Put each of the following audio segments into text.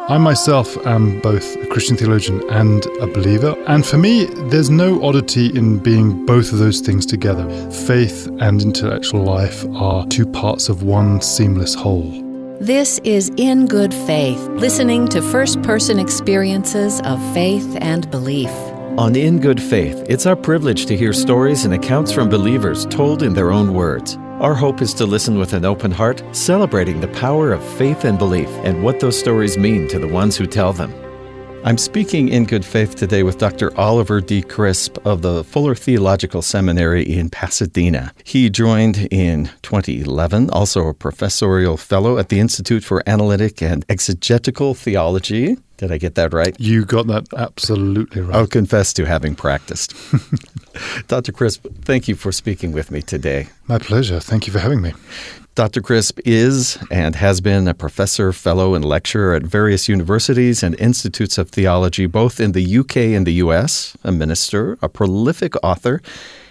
I myself am both a Christian theologian and a believer, and for me, there's no oddity in being both of those things together. Faith and intellectual life are two parts of one seamless whole. This is In Good Faith, listening to first-person experiences of faith and belief. On In Good Faith, it's our privilege to hear stories and accounts from believers told in their own words. Our hope is to listen with an open heart, celebrating the power of faith and belief and what those stories mean to the ones who tell them. I'm speaking in good faith today with Dr. Oliver D. Crisp of the Fuller Theological Seminary in Pasadena. He joined in 2011, also a professorial fellow at the Institute for Analytic and Exegetical Theology. Did I get that right? You got that absolutely right. I'll confess to having practiced. Dr. Crisp, thank you for speaking with me today. My pleasure. Thank you for having me. Dr. Crisp is and has been a professor, fellow, and lecturer at various universities and institutes of theology, both in the UK and the US, a minister, a prolific author,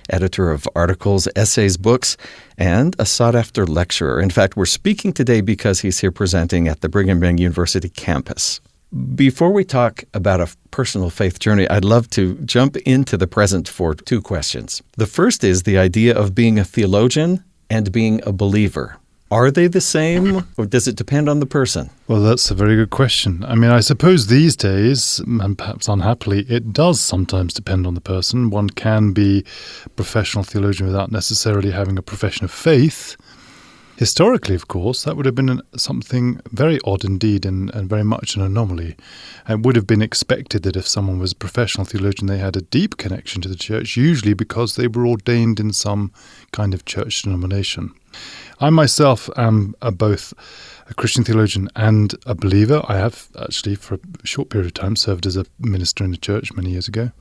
editor of articles, essays, books, and a sought-after lecturer. In fact, we're speaking today because he's here presenting at the Brigham Young University campus. Before we talk about a personal faith journey, I'd love to jump into the present for two questions. The first is the idea of being a theologian and being a believer. Are they the same, or does it depend on the person? Well, that's a very good question. I mean, I suppose these days, and perhaps unhappily, it does sometimes depend on the person. One can be a professional theologian without necessarily having a profession of faith. Historically, of course, that would have been something very odd indeed and very much an anomaly. It would have been expected that if someone was a professional theologian, they had a deep connection to the church, usually because they were ordained in some kind of church denomination. I myself am both a Christian theologian and a believer. I have actually, for a short period of time, served as a minister in the church many years ago.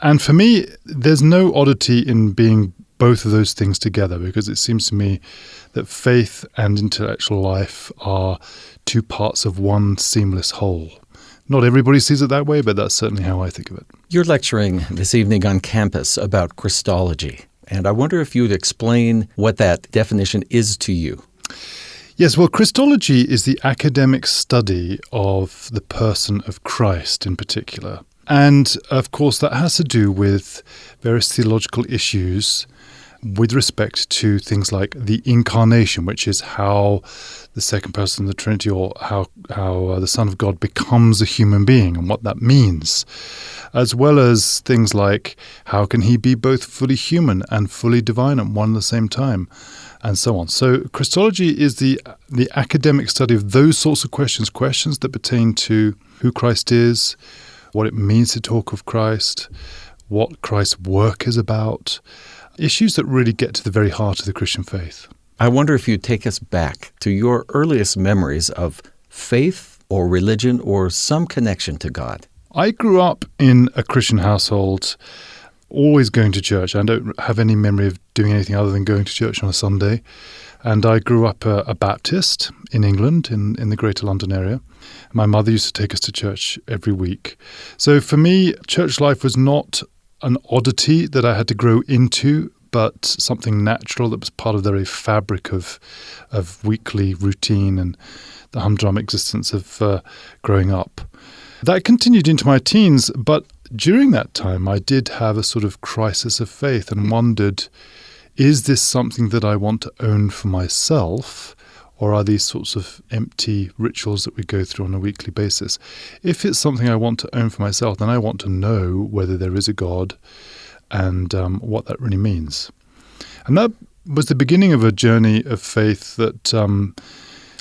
And for me, there's no oddity in being both of those things together, because it seems to me that faith and intellectual life are two parts of one seamless whole. Not everybody sees it that way, but that's certainly how I think of it. You're lecturing this evening on campus about Christology, and I wonder if you'd explain what that definition is to you. Yes, well, Christology is the academic study of the person of Christ in particular. And, of course, that has to do with various theological issues with respect to things like the incarnation, which is how the second person of the Trinity, or how the Son of God becomes a human being and what that means, as well as things like how can he be both fully human and fully divine at one and the same time, and so on. So Christology is the academic study of those sorts of questions that pertain to who Christ is, what it means to talk of Christ, what Christ's work is about, issues that really get to the very heart of the Christian faith. I wonder if you'd take us back to your earliest memories of faith or religion or some connection to God. I grew up in a Christian household, always going to church. I don't have any memory of doing anything other than going to church on a Sunday. And I grew up a Baptist in England, in the Greater London area. My mother used to take us to church every week. So for me, church life was not an oddity that I had to grow into, but something natural that was part of the very fabric of weekly routine and the humdrum existence of growing up. That continued into my teens, but during that time I did have a sort of crisis of faith and wondered, is this something that I want to own for myself, or are these sorts of empty rituals that we go through on a weekly basis? If it's something I want to own for myself, then I want to know whether there is a God and what that really means. And that was the beginning of a journey of faith that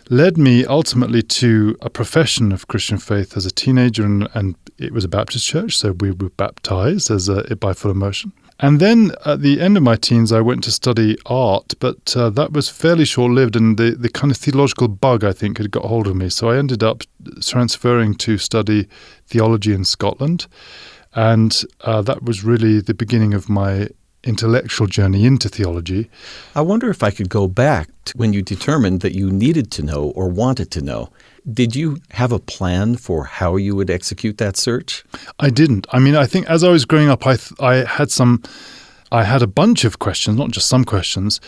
led me ultimately to a profession of Christian faith as a teenager, and it was a Baptist church, so we were baptized by full immersion. And then at the end of my teens, I went to study art, but that was fairly short-lived, and the kind of theological bug, I think, had got hold of me. So I ended up transferring to study theology in Scotland, and that was really the beginning of my intellectual journey into theology. I wonder if I could go back to when you determined that you needed to know or wanted to know. Did you have a plan for how you would execute that search? I didn't. I mean, I think as I was growing up, I had a bunch of questions, not just some questions.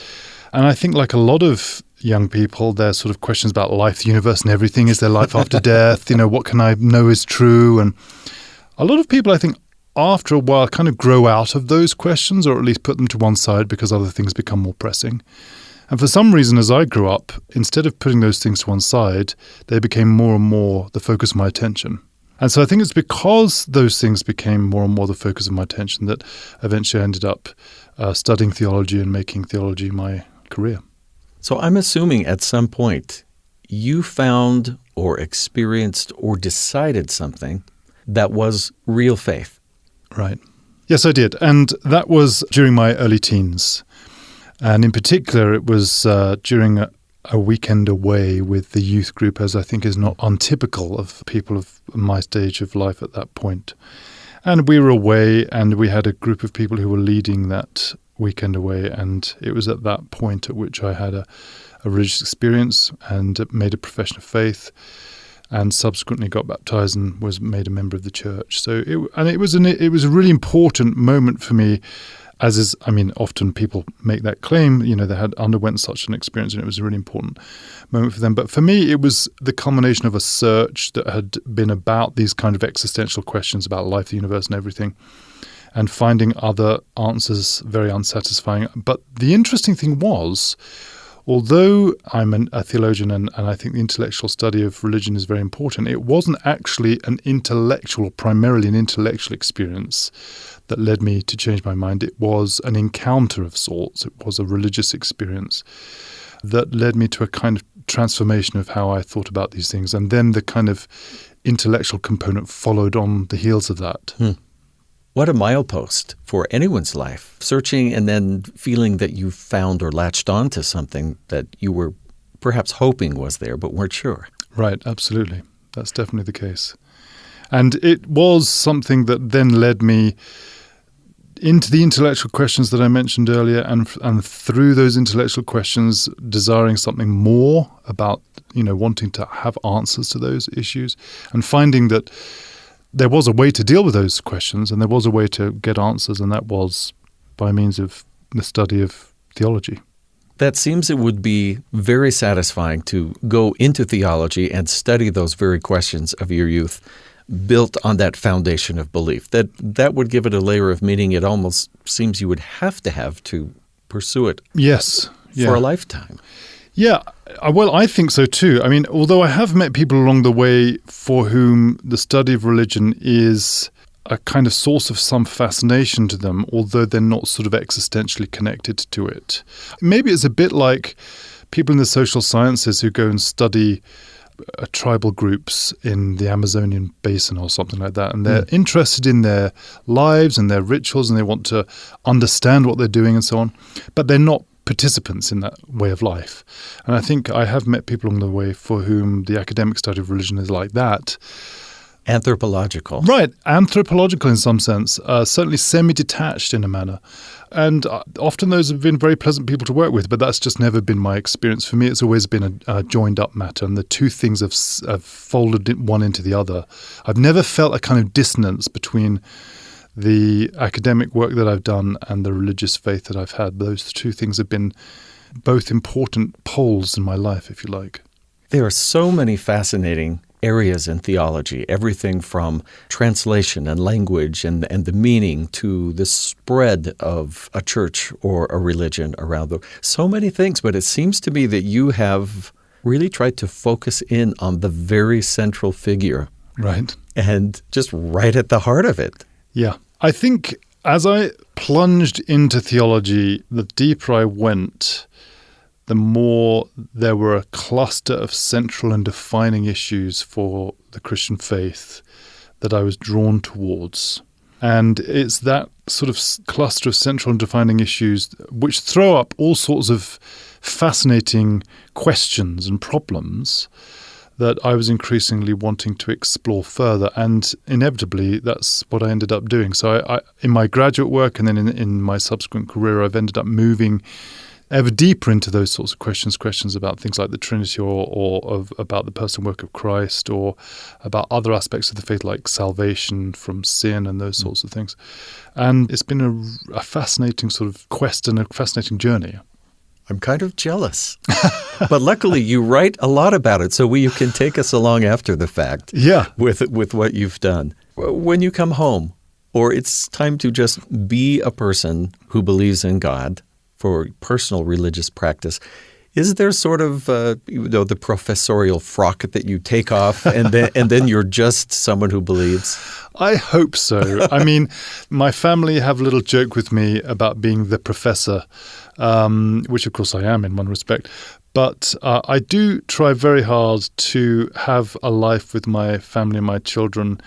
And I think like a lot of young people. They're sort of questions about life, the universe and everything. Is there life after death? What can I know is true? And a lot of people, I think, after a while kind of grow out of those questions, or at least put them to one side because other things become more pressing. And for some reason, as I grew up, instead of putting those things to one side, they became more and more the focus of my attention. And so I think it's because those things became more and more the focus of my attention that eventually I ended up studying theology and making theology my career. So I'm assuming at some point you found or experienced or decided something that was real faith. Right. Yes, I did. And that was during my early teens. And in particular, it was during a weekend away with the youth group, as I think is not untypical of people of my stage of life at that point. And we were away, and we had a group of people who were leading that weekend away. And it was at that point at which I had a religious experience and made a profession of faith, and subsequently got baptized and was made a member of the church. So it was a really important moment for me, as is, often people make that claim, they had underwent such an experience and it was a really important moment for them. But for me, it was the culmination of a search that had been about these kind of existential questions about life, the universe and everything, and finding other answers very unsatisfying. But the interesting thing was, although I'm a theologian and I think the intellectual study of religion is very important, it wasn't actually primarily an intellectual experience that led me to change my mind. It was an encounter of sorts. It was a religious experience that led me to a kind of transformation of how I thought about these things. And then the kind of intellectual component followed on the heels of that. What a milepost for anyone's life, searching and then feeling that you found or latched on to something that you were perhaps hoping was there but weren't sure. Right, absolutely. That's definitely the case. And it was something that then led me into the intellectual questions that I mentioned earlier, and through those intellectual questions, desiring something more about, wanting to have answers to those issues, and finding that there was a way to deal with those questions and there was a way to get answers, and that was by means of the study of theology. That seems it would be very satisfying to go into theology and study those very questions of your youth, built on that foundation of belief. That would give it a layer of meaning it almost seems you would have to pursue it. Yes. Yeah. For a lifetime. Yeah, well, I think so too. Although I have met people along the way for whom the study of religion is a kind of source of some fascination to them, although they're not sort of existentially connected to it. Maybe it's a bit like people in the social sciences who go and study tribal groups in the Amazonian basin or something like that, and they're interested in their lives and their rituals, and they want to understand what they're doing and so on, but they're not participants in that way of life. And I think I have met people along the way for whom the academic study of religion is like that. Anthropological. Right, anthropological in some sense, certainly semi-detached in a manner. And often those have been very pleasant people to work with, but that's just never been my experience. For me, it's always been a joined-up matter, and the two things have folded one into the other. I've never felt a kind of dissonance between the academic work that I've done and the religious faith that I've had. Those two things have been both important poles in my life, if you like. There are so many fascinating areas in theology, everything from translation and language and the meaning to the spread of a church or a religion around the world. So many things, but it seems to me that you have really tried to focus in on the very central figure. Right. And just right at the heart of it. Yeah. I think as I plunged into theology, the deeper I went, the more there were a cluster of central and defining issues for the Christian faith that I was drawn towards. And it's that sort of cluster of central and defining issues which throw up all sorts of fascinating questions and problems that I was increasingly wanting to explore further. And inevitably, that's what I ended up doing. So I in my graduate work and then in my subsequent career, I've ended up moving ever deeper into those sorts of questions about things like the Trinity or about the person and work of Christ, or about other aspects of the faith like salvation from sin and those sorts of things. And it's been a fascinating sort of quest and a fascinating journey. I'm kind of jealous. But luckily, you write a lot about it, so you can take us along after the fact with what you've done. When you come home, or it's time to just be a person who believes in God for personal religious practice, is there sort of the professorial frock that you take off and then you're just someone who believes? I hope so. I mean, my family have a little joke with me about being the professor, which of course I am in one respect. But I do try very hard to have a life with my family and my children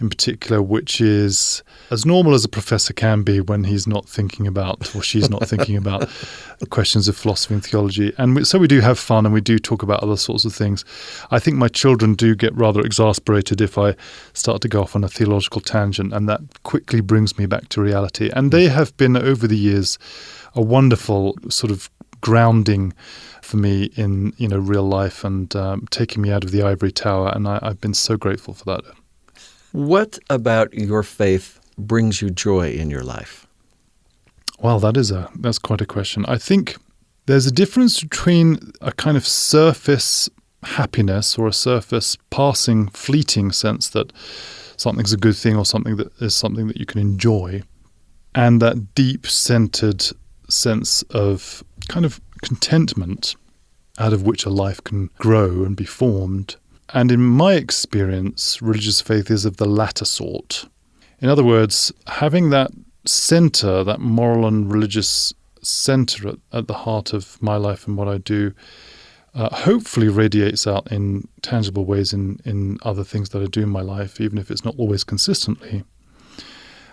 in particular, which is as normal as a professor can be when he's not thinking about, or she's not thinking about, questions of philosophy and theology. And so we do have fun and we do talk about other sorts of things. I think my children do get rather exasperated if I start to go off on a theological tangent, and that quickly brings me back to reality. And they have been, over the years, a wonderful sort of grounding for me in real life and taking me out of the ivory tower. And I've been so grateful for that. What about your faith brings you joy in your life? Well, that's quite a question. I think there's a difference between a kind of surface happiness or a surface passing, fleeting sense that something's a good thing or something that is something that you can enjoy, and that deep-centered sense of kind of contentment out of which a life can grow and be formed. And in my experience, religious faith is of the latter sort. In other words, having that center, that moral and religious center at the heart of my life and what I do, hopefully radiates out in tangible ways in other things that I do in my life, even if it's not always consistently.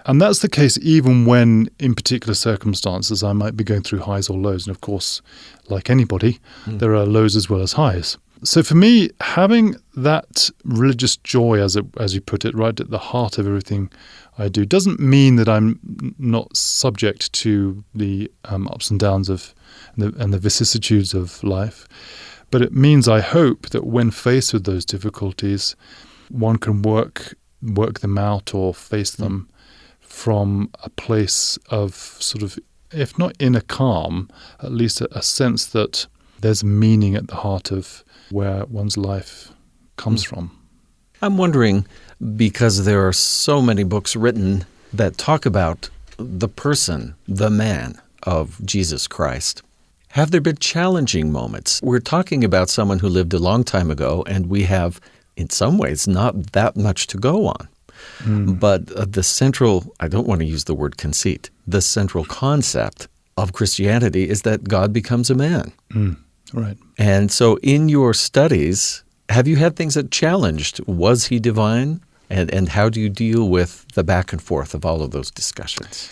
And that's the case even when, in particular circumstances, I might be going through highs or lows. And of course, like anybody, there are lows as well as highs. So for me, having that religious joy, as you put it, right at the heart of everything I do, doesn't mean that I'm not subject to the ups and downs and the vicissitudes of life. But it means, I hope, that when faced with those difficulties, one can work them out or face them from a place of sort of, if not inner calm, at least a sense that there's meaning at the heart of where one's life comes from. I'm wondering, because there are so many books written that talk about the person, the man of Jesus Christ, have there been challenging moments? We're talking about someone who lived a long time ago, and we have, in some ways, not that much to go on. But the central, I don't want to use the word conceit, the central concept of Christianity is that God becomes a man. Right. And so in your studies, have you had things that challenged, was he divine? And how do you deal with the back and forth of all of those discussions?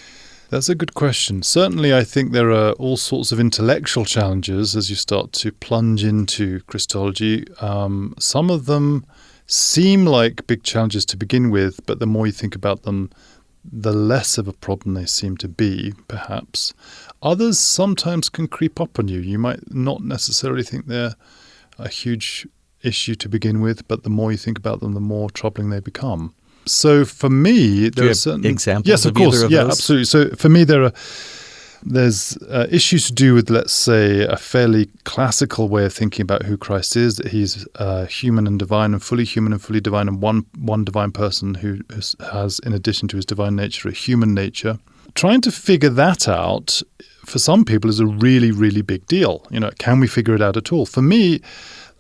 That's a good question. Certainly, I think there are all sorts of intellectual challenges as you start to plunge into Christology. Some of them seem like big challenges to begin with, but the more you think about them, the less of a problem they seem to be, perhaps. Others sometimes can creep up on you. You might not necessarily think they're a huge issue to begin with, but the more you think about them, the more troubling they become. So for me, there are certain examples. Yes, of course. Of yeah, those? absolutely. So for me, there's issues to do with, let's say, a fairly classical way of thinking about who Christ is, that he's human and divine and fully divine, and one divine person who has, in addition to his divine nature, a human nature. Trying to figure that out, for some people, is a really, really big deal. Can we figure it out at all? For me,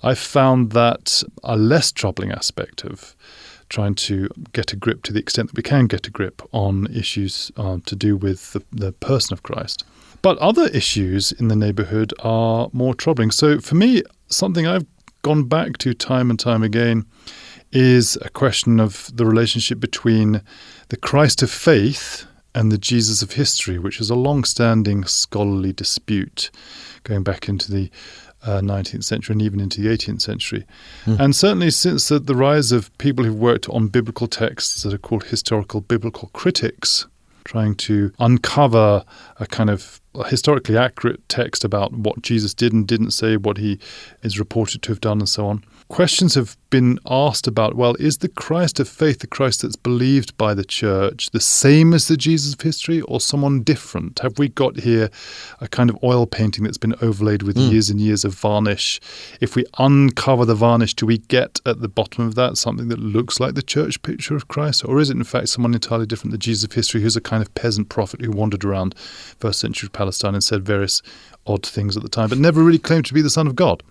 I found that a less troubling aspect of trying to get a grip, to the extent that we can get a grip on issues to do with the person of Christ. But other issues in the neighborhood are more troubling. So for me, something I've gone back to time and time again is a question of the relationship between the Christ of faith and the Jesus of history, which is a long-standing scholarly dispute going back into the 19th century and even into the 18th century. And certainly since the rise of people who've worked on biblical texts that are called historical biblical critics, trying to uncover a kind of historically accurate text about what Jesus did and didn't say, what he is reported to have done and so on, questions have been asked about, well, is the Christ of faith, the Christ that's believed by the church, the same as the Jesus of history or someone different? Have we got here a kind of oil painting that's been overlaid with years and years of varnish? If we uncover the varnish, do we get at the bottom of that something that looks like the church picture of Christ? Or is it in fact someone entirely different, the Jesus of history, who's a kind of peasant prophet who wandered around first century Palestine and said various odd things at the time, but never really claimed to be the Son of God?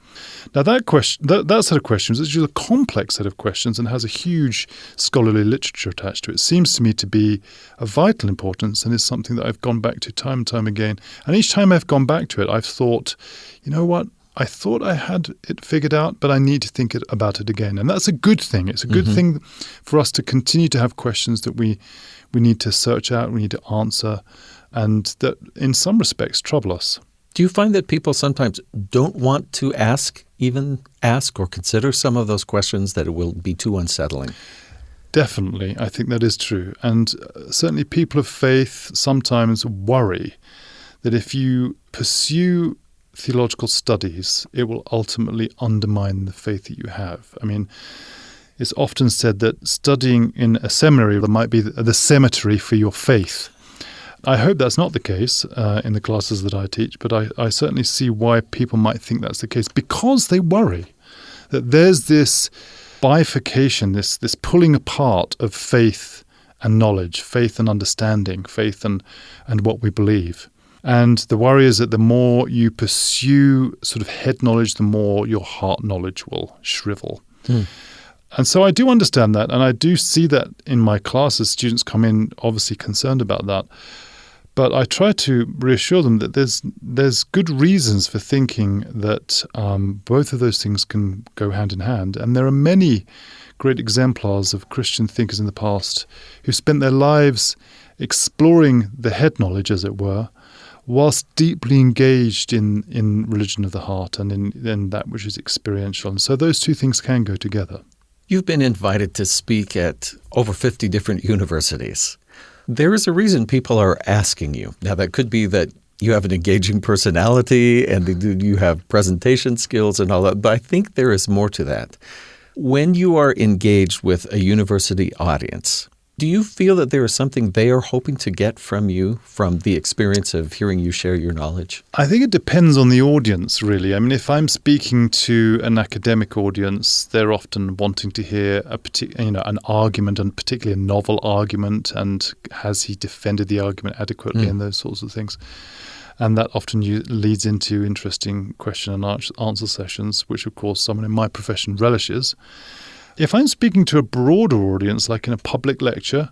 Now that question, that set of questions is just a complex set of questions and has a huge scholarly literature attached to it. It seems to me to be of vital importance and is something that I've gone back to time and time again. And each time I've gone back to it, I've thought, you know what? I thought I had it figured out, but I need to think about it again. And that's a good thing. It's a good thing for us to continue to have questions that we need to search out, we need to answer, and that in some respects trouble us. Do you find that people sometimes don't want to even ask or consider some of those questions, that it will be too unsettling? Definitely. I think that is true. And certainly people of faith sometimes worry that if you pursue theological studies, it will ultimately undermine the faith that you have. I mean, it's often said that studying in a seminary might be the cemetery for your faith. I hope that's not the case in the classes that I teach, but I certainly see why people might think that's the case, because they worry that there's this bifurcation, this pulling apart of faith and knowledge, faith and understanding, faith and what we believe. And the worry is that the more you pursue sort of head knowledge, the more your heart knowledge will shrivel. And so I do understand that, and I do see that in my classes. Students come in obviously concerned about that. But I try to reassure them that there's good reasons for thinking that both of those things can go hand in hand. And there are many great exemplars of Christian thinkers in the past who spent their lives exploring the head knowledge, as it were, whilst deeply engaged in religion of the heart and in that which is experiential. And so those two things can go together. You've been invited to speak at over 50 different universities. There is a reason people are asking you. Now, that could be that you have an engaging personality and you have presentation skills and all that, but I think there is more to that. When you are engaged with a university audience, do you feel that there is something they are hoping to get from you, from the experience of hearing you share your knowledge? I think it depends on the audience, really. I mean, if I'm speaking to an academic audience, they're often wanting to hear an argument, and particularly a novel argument, and has he defended the argument adequately, and those sorts of things. And that often leads into interesting question and answer sessions, which, of course, someone in my profession relishes. If I'm speaking to a broader audience, like in a public lecture,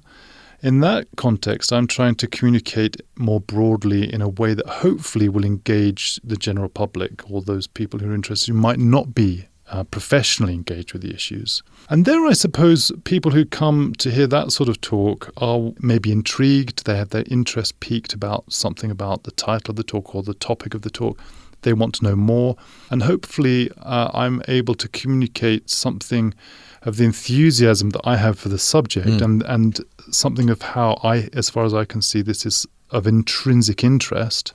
in that context, I'm trying to communicate more broadly in a way that hopefully will engage the general public, or those people who are interested who might not be professionally engaged with the issues. And there, I suppose, people who come to hear that sort of talk are maybe intrigued. They have their interest piqued about something about the title of the talk or the topic of the talk. They want to know more. And hopefully I'm able to communicate something of the enthusiasm that I have for the subject and something of how as far as I can see, this is of intrinsic interest.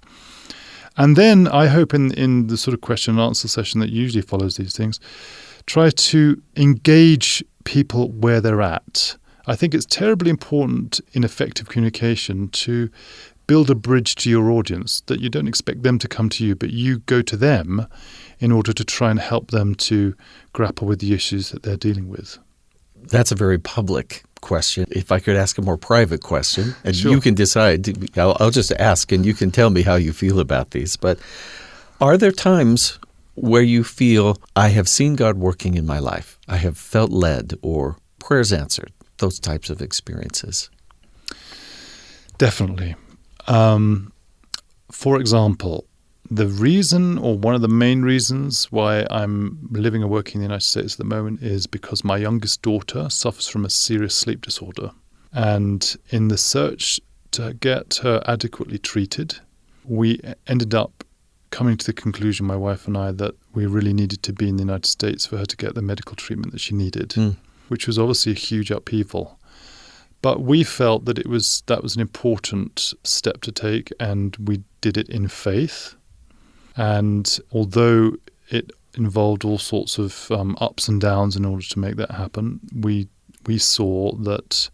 And then I hope in the sort of question and answer session that usually follows these things, try to engage people where they're at. I think it's terribly important in effective communication to build a bridge to your audience, that you don't expect them to come to you, but you go to them in order to try and help them to grapple with the issues that they're dealing with. That's a very public question. If I could ask a more private question, and Sure. You can decide, I'll just ask and you can tell me how you feel about these, but are there times where you feel, I have seen God working in my life, I have felt led, or prayers answered, those types of experiences? Definitely. For example, the reason, or one of the main reasons why I'm living and working in the United States at the moment, is because my youngest daughter suffers from a serious sleep disorder. And in the search to get her adequately treated, we ended up coming to the conclusion, my wife and I, that we really needed to be in the United States for her to get the medical treatment that she needed, which was obviously a huge upheaval. But we felt that that was an important step to take, and we did it in faith. And although it involved all sorts of ups and downs in order to make that happen. We saw that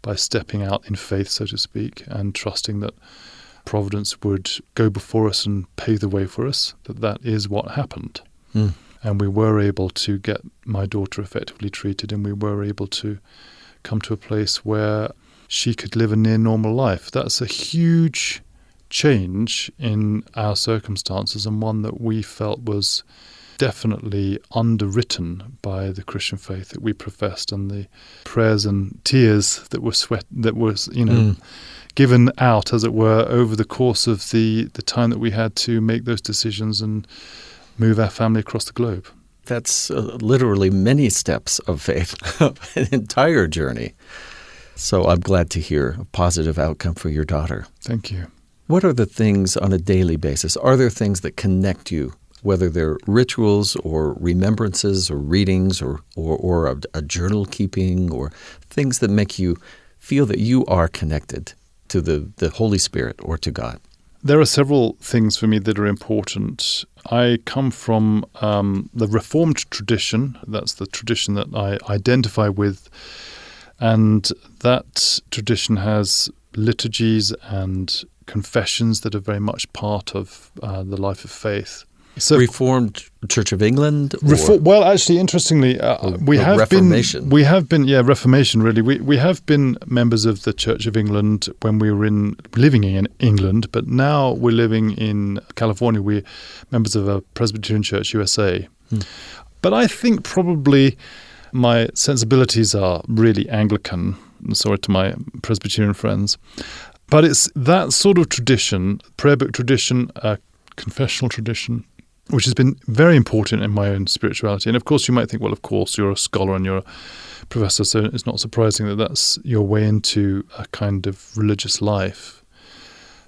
by stepping out in faith, so to speak, and trusting that Providence would go before us and pave the way for us, that is what happened. And we were able to get my daughter effectively treated, and we were able to come to a place where she could live a near normal life. That's a huge change in our circumstances, and one that we felt was definitely underwritten by the Christian faith that we professed, and the prayers and tears that was given out, as it were, over the course of the time that we had to make those decisions and move our family across the globe. That's literally many steps of faith, an entire journey. So I'm glad to hear a positive outcome for your daughter. Thank you. What are the things on a daily basis? Are there things that connect you, whether they're rituals or remembrances or readings or a journal keeping, or things that make you feel that you are connected to the Holy Spirit or to God? There are several things for me that are important. I come from the Reformed tradition. That's the tradition that I identify with. And that tradition has liturgies and confessions that are very much part of the life of faith. So, Reformed Church of England? Well, actually, interestingly, Reformation. We have been Reformation, really. We have been members of the Church of England when we were living in England, but now we're living in California. We're members of a Presbyterian Church, USA. But I think probably my sensibilities are really Anglican. Sorry to my Presbyterian friends. But it's that sort of tradition, prayer book tradition, confessional tradition, which has been very important in my own spirituality. And of course, you might think, well, of course, you're a scholar and you're a professor, so it's not surprising that that's your way into a kind of religious life.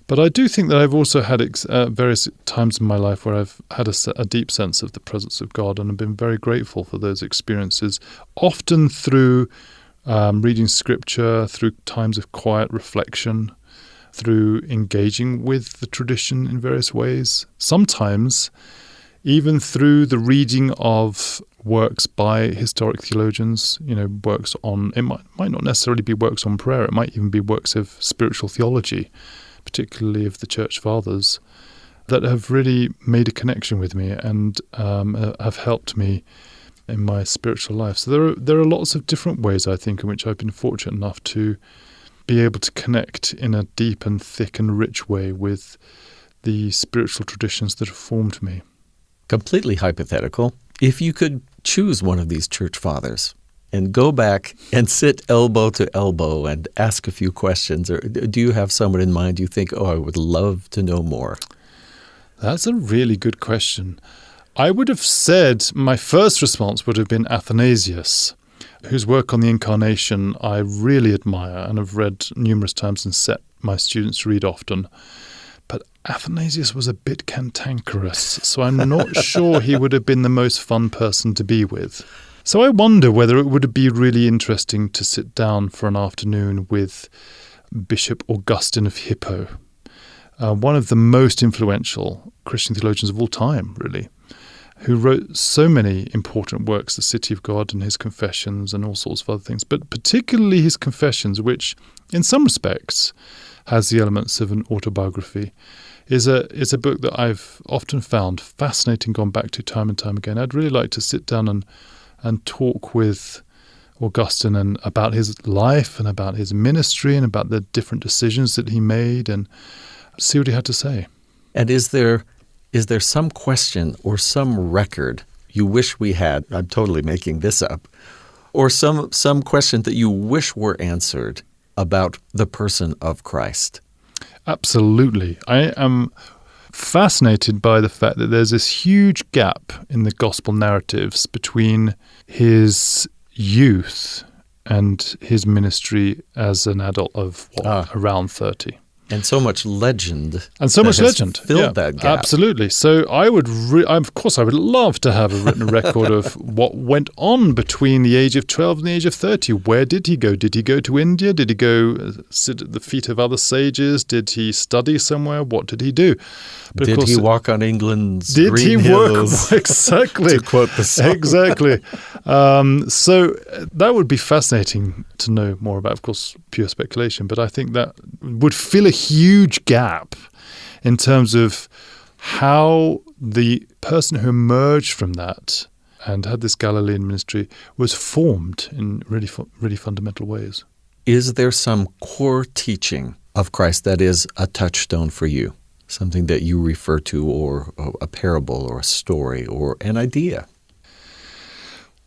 But I do think that I've also had various times in my life where I've had a deep sense of the presence of God, and I've been very grateful for those experiences, often through reading scripture, through times of quiet reflection, through engaging with the tradition in various ways, sometimes even through the reading of works by historic theologians, works on, it might not necessarily be works on prayer, it might even be works of spiritual theology, particularly of the Church Fathers, that have really made a connection with me and have helped me in my spiritual life. So there are lots of different ways, I think, in which I've been fortunate enough to be able to connect in a deep and thick and rich way with the spiritual traditions that have formed me. Completely hypothetical. If you could choose one of these church fathers and go back and sit elbow to elbow and ask a few questions, or do you have someone in mind you think, I would love to know more? That's a really good question. I would have said my first response would have been Athanasius, whose work on the Incarnation I really admire and have read numerous times and set my students to read often. But Athanasius was a bit cantankerous, so I'm not sure he would have been the most fun person to be with. So I wonder whether it would be really interesting to sit down for an afternoon with Bishop Augustine of Hippo, one of the most influential Christian theologians of all time, really, who wrote so many important works, The City of God and his Confessions and all sorts of other things, but particularly his Confessions, which in some respects has the elements of an autobiography, is a book that I've often found fascinating, gone back to time and time again. I'd really like to sit down and talk with Augustine and about his life and about his ministry and about the different decisions that he made and see what he had to say. And is there some question or some record you wish we had? I'm totally making this up. Or some question that you wish were answered about the person of Christ? Absolutely. I am fascinated by the fact that there's this huge gap in the gospel narratives between his youth and his ministry as an adult of around 30. And so much legend. And so much legend. Filled that gap. Absolutely. So I would, of course, I would love to have a written record of what went on between the age of 12 and the age of 30. Where did he go? Did he go to India? Did he go sit at the feet of other sages? Did he study somewhere? What did he do? But did he walk on England's green hills? Exactly. To quote the song. Exactly. So that would be fascinating to know more about. Of course, pure speculation, but I think that would fill a huge gap in terms of how the person who emerged from that and had this Galilean ministry was formed in really fundamental ways. Is there some core teaching of Christ that is a touchstone for you? Something that you refer to, or a parable or a story or an idea?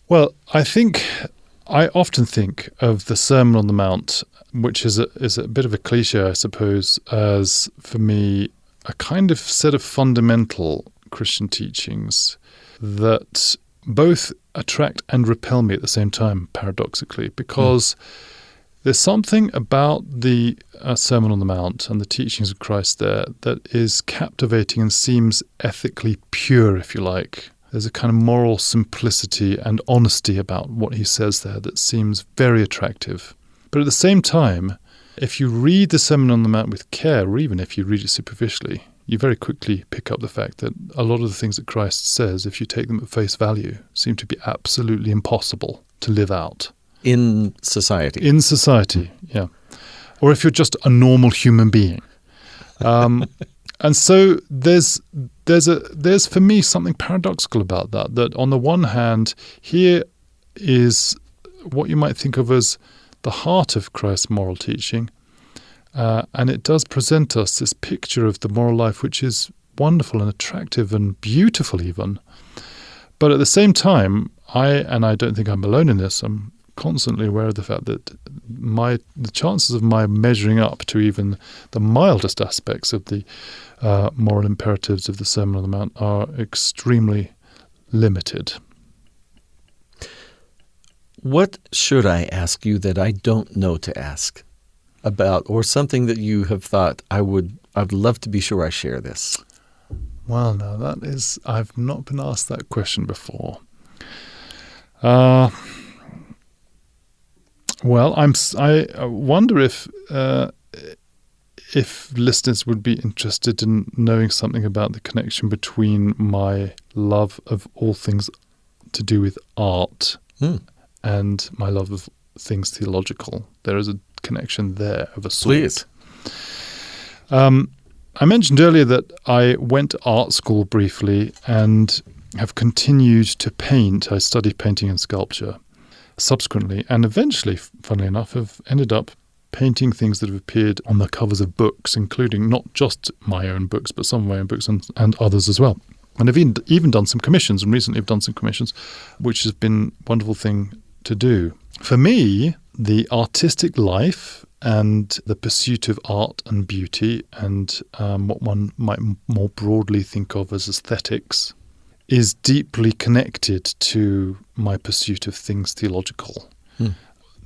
Well, I often think of the Sermon on the Mount, which is a bit of a cliche, I suppose, as, for me, a kind of set of fundamental Christian teachings that both attract and repel me at the same time, paradoxically, because there's something about the Sermon on the Mount and the teachings of Christ there that is captivating and seems ethically pure, if you like. There's a kind of moral simplicity and honesty about what he says there that seems very attractive. But at the same time, if you read the Sermon on the Mount with care, or even if you read it superficially, you very quickly pick up the fact that a lot of the things that Christ says, if you take them at face value, seem to be absolutely impossible to live out. In society. In society, yeah. Or if you're just a normal human being. And so there's for me something paradoxical about that. That on the one hand, here is what you might think of as the heart of Christ's moral teaching, and it does present us this picture of the moral life, which is wonderful and attractive and beautiful even. But at the same time, I don't think I'm alone in this, I'm constantly aware of the fact that the chances of my measuring up to even the mildest aspects of the moral imperatives of the Sermon on the Mount are extremely limited. What should I ask you that I don't know to ask about, or something that you have thought I'd love to be sure I share this? Well, now I've not been asked that question before. Well, I wonder if listeners would be interested in knowing something about the connection between my love of all things to do with art and my love of things theological. There is a connection there of a sort. Please. I mentioned earlier that I went to art school briefly and have continued to paint. I studied painting and sculpture subsequently, and eventually, funnily enough, have ended up painting things that have appeared on the covers of books, including not just my own books, but some of my own books and others as well. And I've even done some commissions, and recently have done some commissions, which has been a wonderful thing to do. For me, the artistic life and the pursuit of art and beauty and what one might more broadly think of as aesthetics is deeply connected to my pursuit of things theological.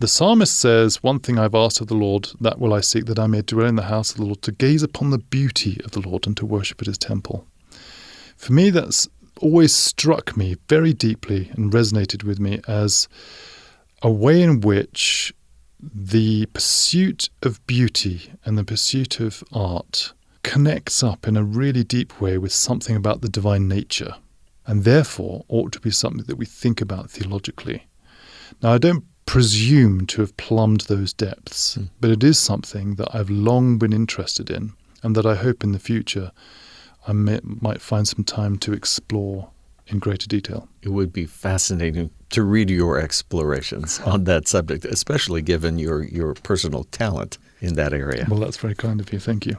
The psalmist says, "One thing I've asked of the Lord, that will I seek, that I may dwell in the house of the Lord, to gaze upon the beauty of the Lord and to worship at his temple." For me, that's always struck me very deeply and resonated with me as a way in which the pursuit of beauty and the pursuit of art connects up in a really deep way with something about the divine nature, and therefore ought to be something that we think about theologically. Now, I don't presume to have plumbed those depths, but it is something that I've long been interested in, and that I hope in the future I might find some time to explore in greater detail. It would be fascinating to read your explorations on that subject, especially given your personal talent in that area. Well, that's very kind of you. Thank you.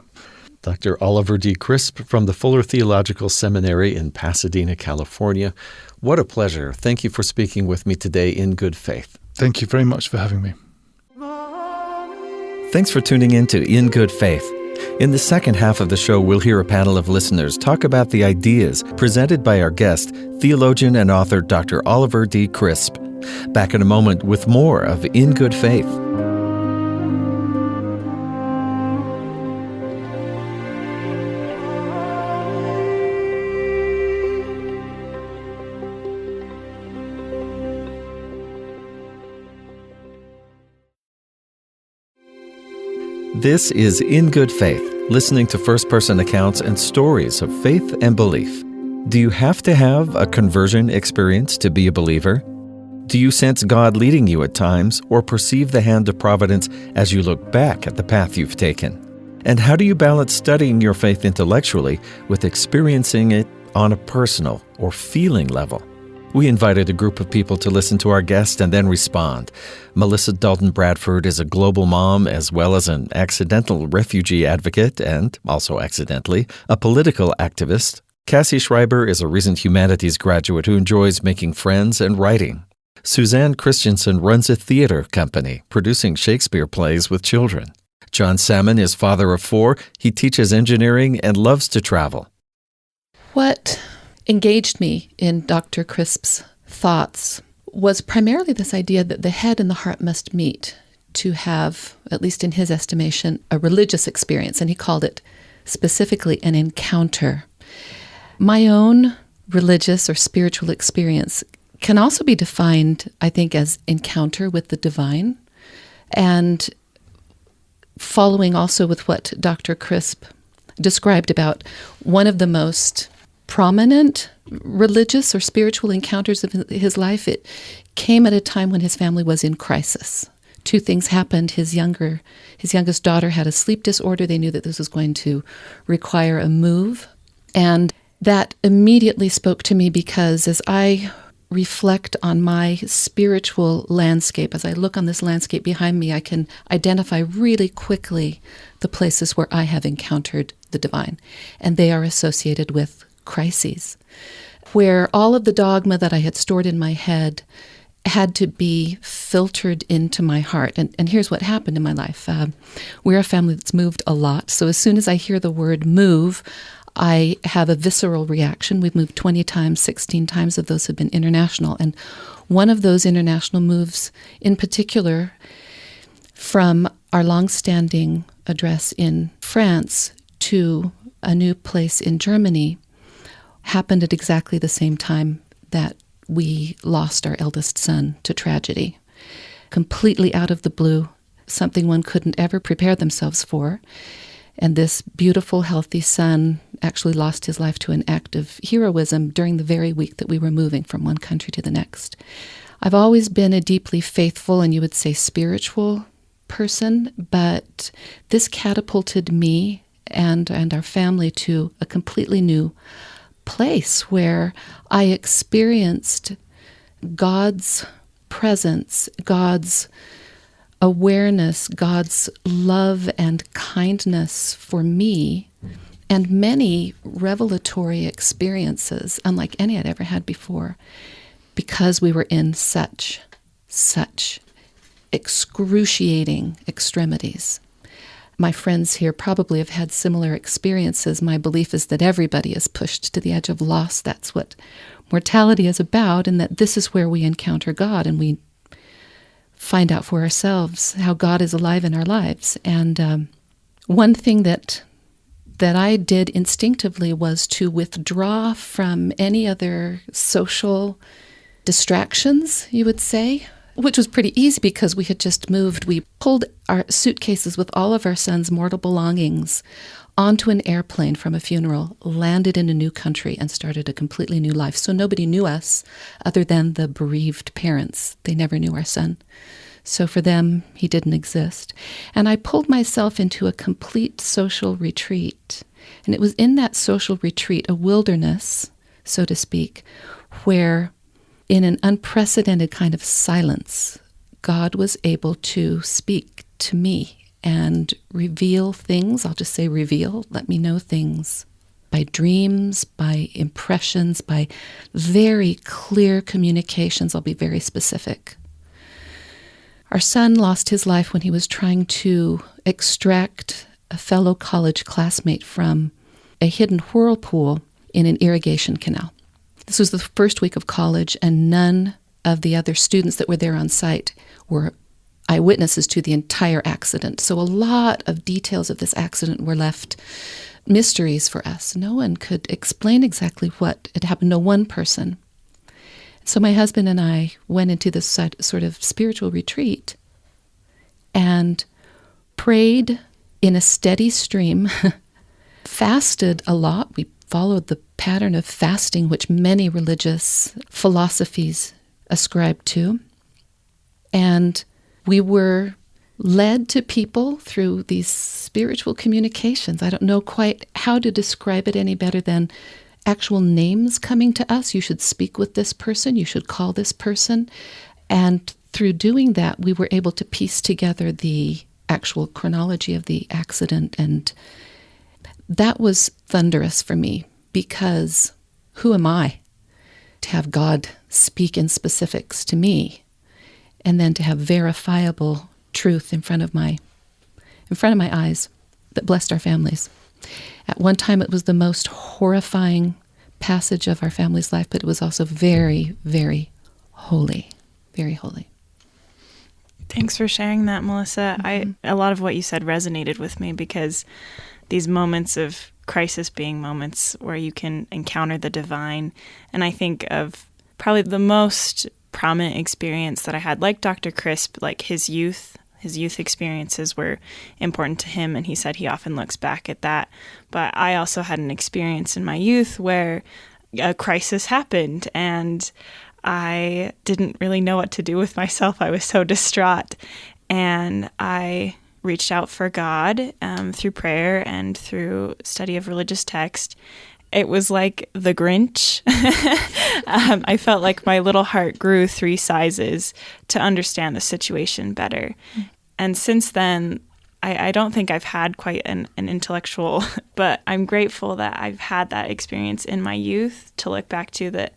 Dr. Oliver D. Crisp from the Fuller Theological Seminary in Pasadena, California. What a pleasure. Thank you for speaking with me today in good faith. Thank you very much for having me. Thanks for tuning in to In Good Faith. In the second half of the show, we'll hear a panel of listeners talk about the ideas presented by our guest, theologian and author Dr. Oliver D. Crisp. Back in a moment with more of In Good Faith. This is In Good Faith, listening to first-person accounts and stories of faith and belief. Do you have to have a conversion experience to be a believer? Do you sense God leading you at times or perceive the hand of providence as you look back at the path you've taken? And how do you balance studying your faith intellectually with experiencing it on a personal or feeling level? We invited a group of people to listen to our guest and then respond. Melissa Dalton Bradford is a global mom as well as an accidental refugee advocate and, also accidentally, a political activist. Cassie Schreiber is a recent humanities graduate who enjoys making friends and writing. Suzanne Christensen runs a theater company, producing Shakespeare plays with children. John Salmon is father of 4. He teaches engineering and loves to travel. What engaged me in Dr. Crisp's thoughts was primarily this idea that the head and the heart must meet to have, at least in his estimation, a religious experience, and he called it specifically an encounter. My own religious or spiritual experience can also be defined, I think, as encounter with the divine, and following also with what Dr. Crisp described about one of the most prominent religious or spiritual encounters of his life. It came at a time when his family was in crisis. 2 things happened. His youngest daughter had a sleep disorder. They knew that this was going to require a move. And that immediately spoke to me because as I reflect on my spiritual landscape, as I look on this landscape behind me, I can identify really quickly the places where I have encountered the divine. And they are associated with crises, where all of the dogma that I had stored in my head had to be filtered into my heart. And here's what happened in my life. We're a family that's moved a lot. So as soon as I hear the word move, I have a visceral reaction. We've moved 20 times, 16 times of those have been international. And one of those international moves in particular, from our long-standing address in France to a new place in Germany, happened at exactly the same time that we lost our eldest son to tragedy. Completely out of the blue, something one couldn't ever prepare themselves for. And this beautiful, healthy son actually lost his life to an act of heroism during the very week that we were moving from one country to the next. I've always been a deeply faithful and you would say spiritual person, but this catapulted me and our family to a completely new place where I experienced God's presence, God's awareness, God's love and kindness for me, and many revelatory experiences, unlike any I'd ever had before, because we were in such excruciating extremities. My friends here probably have had similar experiences. My belief is that everybody is pushed to the edge of loss. That's what mortality is about, and that this is where we encounter God and we find out for ourselves how God is alive in our lives. And one thing that I did instinctively was to withdraw from any other social distractions, you would say, which was pretty easy because we had just moved. We pulled our suitcases with all of our son's mortal belongings onto an airplane from a funeral, landed in a new country, and started a completely new life. So nobody knew us other than the bereaved parents. They never knew our son. So for them, he didn't exist. And I pulled myself into a complete social retreat. And it was in that social retreat, a wilderness, so to speak, where in an unprecedented kind of silence, God was able to speak to me and reveal things. I'll just say reveal, let me know things by dreams, by impressions, by very clear communications. I'll be very specific. Our son lost his life when he was trying to extract a fellow college classmate from a hidden whirlpool in an irrigation canal. This was the first week of college, and none of the other students that were there on site were eyewitnesses to the entire accident. So a lot of details of this accident were left mysteries for us. No one could explain exactly what had happened, no one person. So my husband and I went into this sort of spiritual retreat and prayed in a steady stream, fasted a lot. We followed the pattern of fasting, which many religious philosophies ascribe to. And we were led to people through these spiritual communications. I don't know quite how to describe it any better than actual names coming to us. You should speak with this person. You should call this person. And through doing that, we were able to piece together the actual chronology of the accident. And that was thunderous for me, because who am I to have God speak in specifics to me, and then to have verifiable truth in front of my eyes that blessed our families. At one time, it was the most horrifying passage of our family's life, but it was also very, very holy, very holy. Thanks for sharing that, Melissa. Mm-hmm. A lot of what you said resonated with me, because these moments of crisis being moments where you can encounter the divine. And I think of probably the most prominent experience that I had, like Dr. Crisp, like his youth experiences were important to him, and he said he often looks back at that. But I also had an experience in my youth where a crisis happened, and I didn't really know what to do with myself. I was so distraught, and I reached out for God through prayer and through study of religious text. It was like the Grinch. I felt like my little heart grew 3 sizes to understand the situation better. And since then, I don't think I've had quite an intellectual, but I'm grateful that I've had that experience in my youth to look back to, that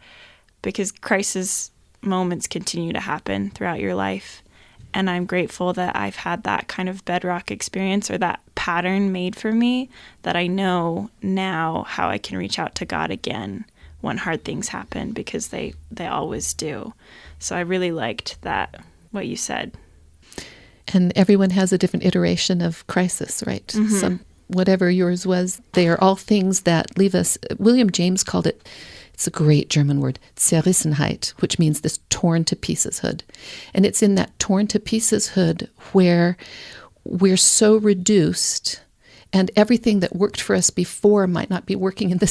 because crisis moments continue to happen throughout your life. And I'm grateful that I've had that kind of bedrock experience, or that pattern made for me, that I know now how I can reach out to God again when hard things happen, because they always do. So I really liked that, what you said. And everyone has a different iteration of crisis, right? Mm-hmm. Whatever yours was, they are all things that leave us. William James called it, it's a great German word, Zerrissenheit, which means this torn to pieces hood. And it's in that torn to pieces hood where we're so reduced, and everything that worked for us before might not be working in the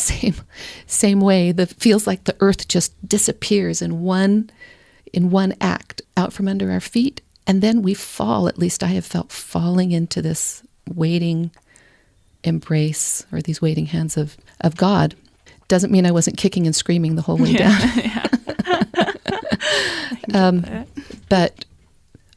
same way. That feels like the earth just disappears in one act out from under our feet. And then we fall, at least I have felt, falling into this waiting embrace, or these waiting hands of God. Doesn't mean I wasn't kicking and screaming the whole way down. But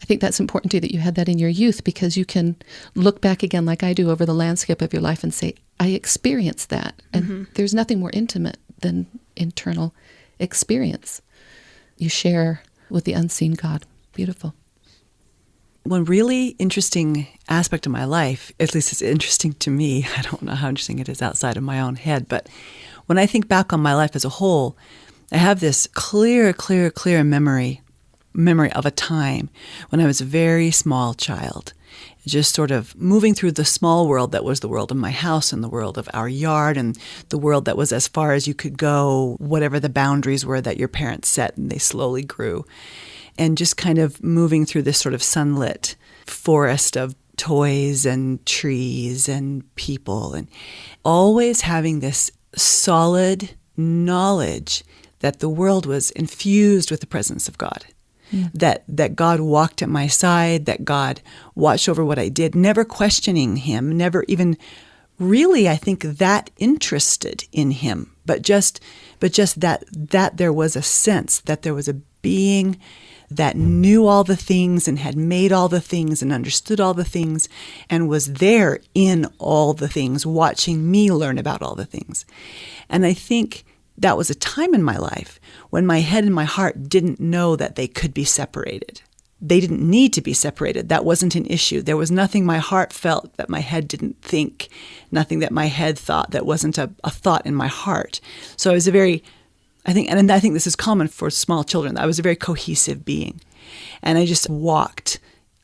I think that's important too, that you had that in your youth, because you can look back again, like I do, over the landscape of your life and say, I experienced that. And there's nothing more intimate than internal experience. You share with the unseen God. Beautiful. One really interesting aspect of my life, at least it's interesting to me, I don't know how interesting it is outside of my own head, but when I think back on my life as a whole, I have this clear memory of a time when I was a very small child, just sort of moving through the small world that was the world of my house and the world of our yard and the world that was as far as you could go, whatever the boundaries were that your parents set, and they slowly grew. And just kind of moving through this sort of sunlit forest of toys and trees and people, and always having this solid knowledge that the world was infused with the presence of God. Yeah. That God walked at my side, that God watched over what I did, never questioning him, never even really, I think, that interested in him, but just that there was a sense that there was a being that knew all the things and had made all the things and understood all the things and was there in all the things, watching me learn about all the things. And I think that was a time in my life when my head and my heart didn't know that they could be separated. They didn't need to be separated. That wasn't an issue. There was nothing my heart felt that my head didn't think, nothing that my head thought that wasn't a thought in my heart. So I was I think this is common for small children. I was a very cohesive being. And I just walked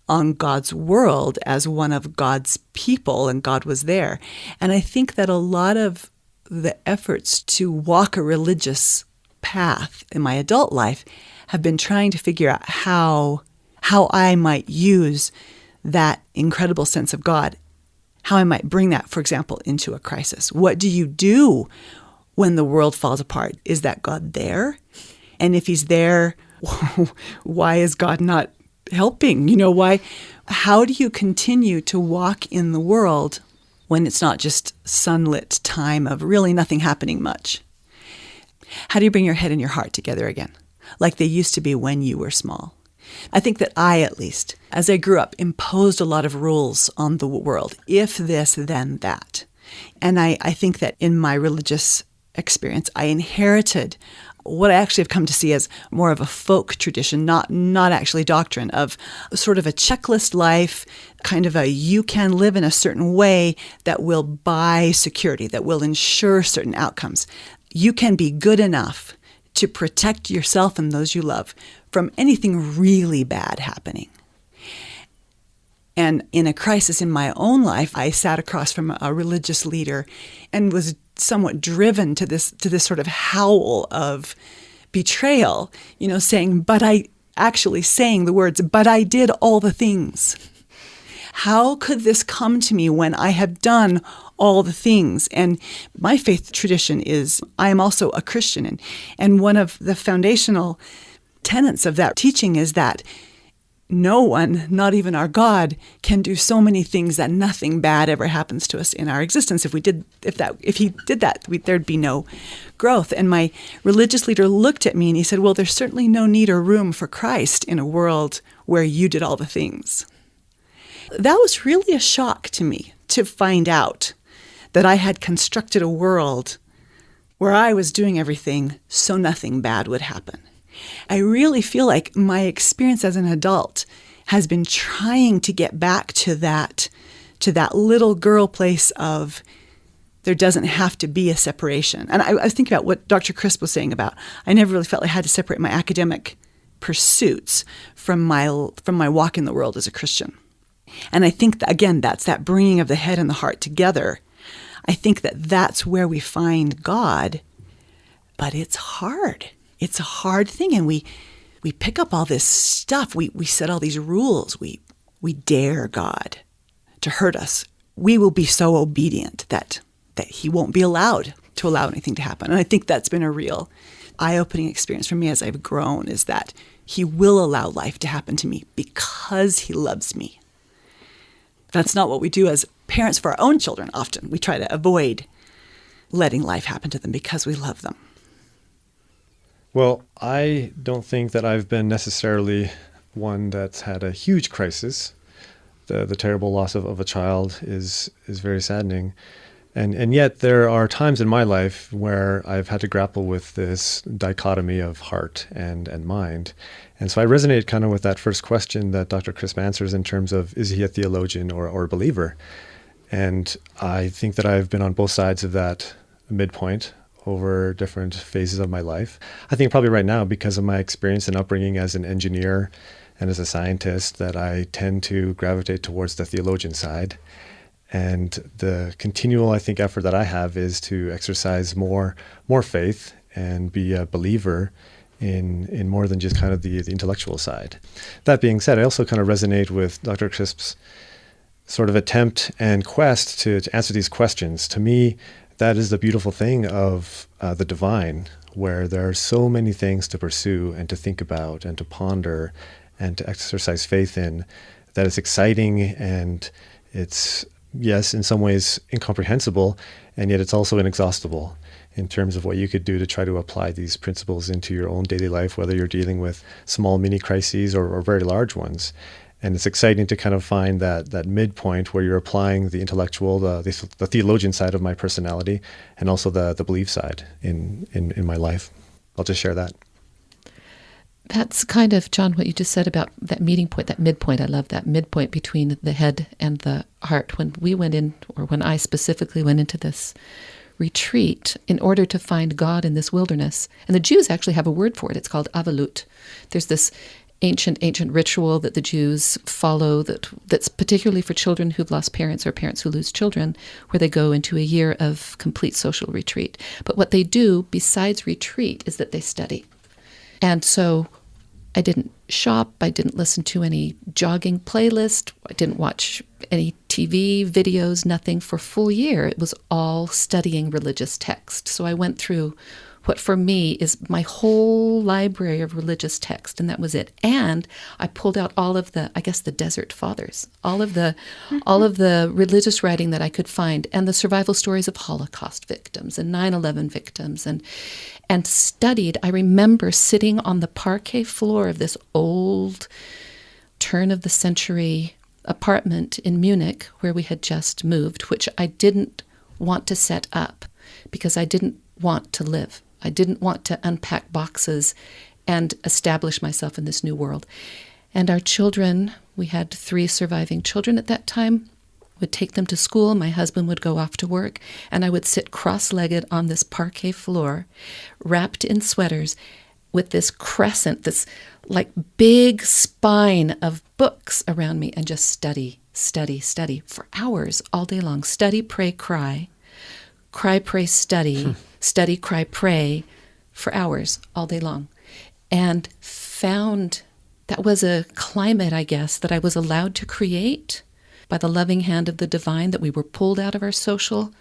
on God's world as one of God's people, and God was there. And I think that a lot of the efforts to walk a religious path in my adult life have been trying to figure out how I might use that incredible sense of God how I might bring that, for example, into a crisis. What do you do when the world falls apart? Is that God there? And if he's there, why is God not helping? Why? How do you continue to walk in the world when it's not just sunlit time of really nothing happening much? How do you bring your head and your heart together again, like they used to be when you were small? I think that I, at least, as I grew up, imposed a lot of rules on the world. If this, then that. And I think that in my religious experience, I inherited what I actually have come to see as more of a folk tradition, not actually doctrine, of sort of a checklist life, kind of a you can live in a certain way that will buy security, that will ensure certain outcomes. You can be good enough to protect yourself and those you love from anything really bad happening. And in a crisis in my own life, I sat across from a religious leader and was somewhat driven to this sort of howl of betrayal, saying the words, but I did all the things. How could this come to me when I have done all the things? And my faith tradition is, I am also a Christian. And one of the foundational tenets of that teaching is that no one, not even our God, can do so many things that nothing bad ever happens to us in our existence. If he did that, there'd be no growth. And my religious leader looked at me and he said, well, there's certainly no need or room for Christ in a world where you did all the things. That was really a shock to me, to find out that I had constructed a world where I was doing everything so nothing bad would happen. I really feel like my experience as an adult has been trying to get back to that little girl place of there doesn't have to be a separation. And I was thinking about what Dr. Crisp was saying about, I never really felt I had to separate my academic pursuits from my walk in the world as a Christian. And I think that, again, that's that bringing of the head and the heart together. I think that that's where we find God, but it's hard. It's a hard thing, and we pick up all this stuff. We set all these rules. We dare God to hurt us. We will be so obedient that he won't be allowed to allow anything to happen. And I think that's been a real eye-opening experience for me as I've grown, is that he will allow life to happen to me because he loves me. That's not what we do as parents for our own children often. We try to avoid letting life happen to them because we love them. Well, I don't think that I've been necessarily one that's had a huge crisis. The terrible loss of a child is very saddening. And yet there are times in my life where I've had to grapple with this dichotomy of heart and mind. And so I resonate kind of with that first question that Dr. Crisp answers in terms of, is he a theologian or a believer? And I think that I've been on both sides of that midpoint over different phases of my life. I think probably right now, because of my experience and upbringing as an engineer and as a scientist, that I tend to gravitate towards the theologian side. And the continual, I think, effort that I have is to exercise more faith and be a believer in more than just kind of the intellectual side. That being said, I also kind of resonate with Dr. Crisp's sort of attempt and quest to answer these questions. To me, that is the beautiful thing of the divine, where there are so many things to pursue and to think about and to ponder and to exercise faith in, that it's exciting and it's, yes, in some ways incomprehensible, and yet it's also inexhaustible in terms of what you could do to try to apply these principles into your own daily life, whether you're dealing with small mini crises or very large ones. And it's exciting to kind of find that midpoint where you're applying the intellectual, the theologian side of my personality, and also the belief side in my life. I'll just share that. That's kind of, John, what you just said about that meeting point, that midpoint. I love that midpoint between the head and the heart. When we went in, or when I specifically went into this retreat in order to find God in this wilderness, and the Jews actually have a word for it. It's called avalut. There's this ancient ritual that the Jews follow that's particularly for children who've lost parents or parents who lose children, where they go into a year of complete social retreat. But what they do besides retreat is that they study. And so I didn't shop, I didn't listen to any jogging playlist, I didn't watch any TV, videos, nothing for a full year. It was all studying religious text. So I went through what for me is my whole library of religious text, and that was it. And I pulled out all of the, I guess, the Desert Fathers, all of the religious writing that I could find, and the survival stories of Holocaust victims and 9/11 victims, and studied. I remember sitting on the parquet floor of this old turn-of-the-century apartment in Munich where we had just moved, which I didn't want to set up because I didn't want to live. I didn't want to unpack boxes and establish myself in this new world. And our children, we had 3 surviving children at that time, would take them to school. My husband would go off to work, and I would sit cross-legged on this parquet floor, wrapped in sweaters, with this crescent, this like big spine of books around me, and just study for hours all day long. Study, pray, cry. Cry, pray, study. Study, cry, pray for hours all day long. And found that was a climate, I guess, that I was allowed to create by the loving hand of the divine, that we were pulled out of our social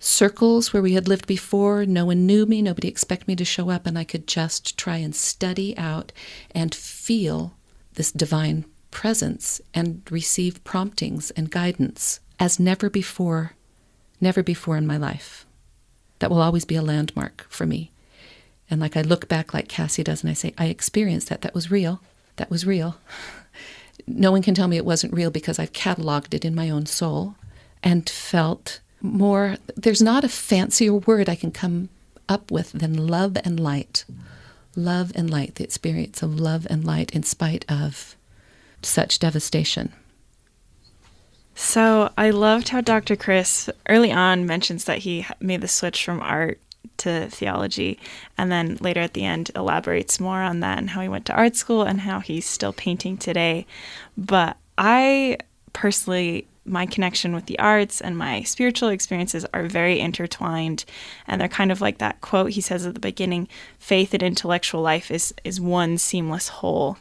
circles where we had lived before. No one knew me. Nobody expected me to show up, and I could just try and study out and feel this divine presence and receive promptings and guidance as never before in my life. That will always be a landmark for me. And like I look back like Cassie does, and I say, I experienced that. That was real. That was real. No one can tell me it wasn't real because I've cataloged it in my own soul and felt more. There's not a fancier word I can come up with than love and light. Love and light, the experience of love and light in spite of such devastation. So I loved how Dr. Chris early on mentions that he made the switch from art to theology, and then later at the end elaborates more on that and how he went to art school and how he's still painting today. But I personally, my connection with the arts and my spiritual experiences are very intertwined, and they're kind of like that quote he says at the beginning, faith and intellectual life is one seamless whole.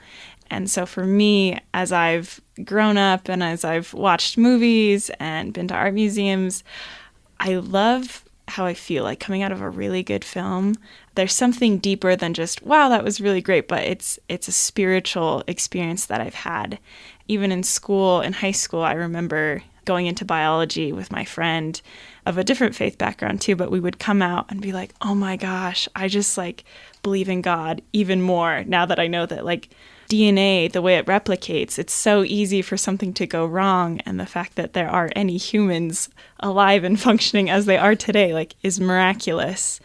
And so for me, as I've grown up and as I've watched movies and been to art museums, I love how I feel like coming out of a really good film. There's something deeper than just, wow, that was really great, but it's a spiritual experience that I've had. Even in school, in high school, I remember going into biology with my friend of a different faith background too, but we would come out and be like, oh my gosh, I just like believe in God even more now that I know that like DNA, the way it replicates, it's so easy for something to go wrong. And the fact that there are any humans alive and functioning as they are today, like, is miraculous.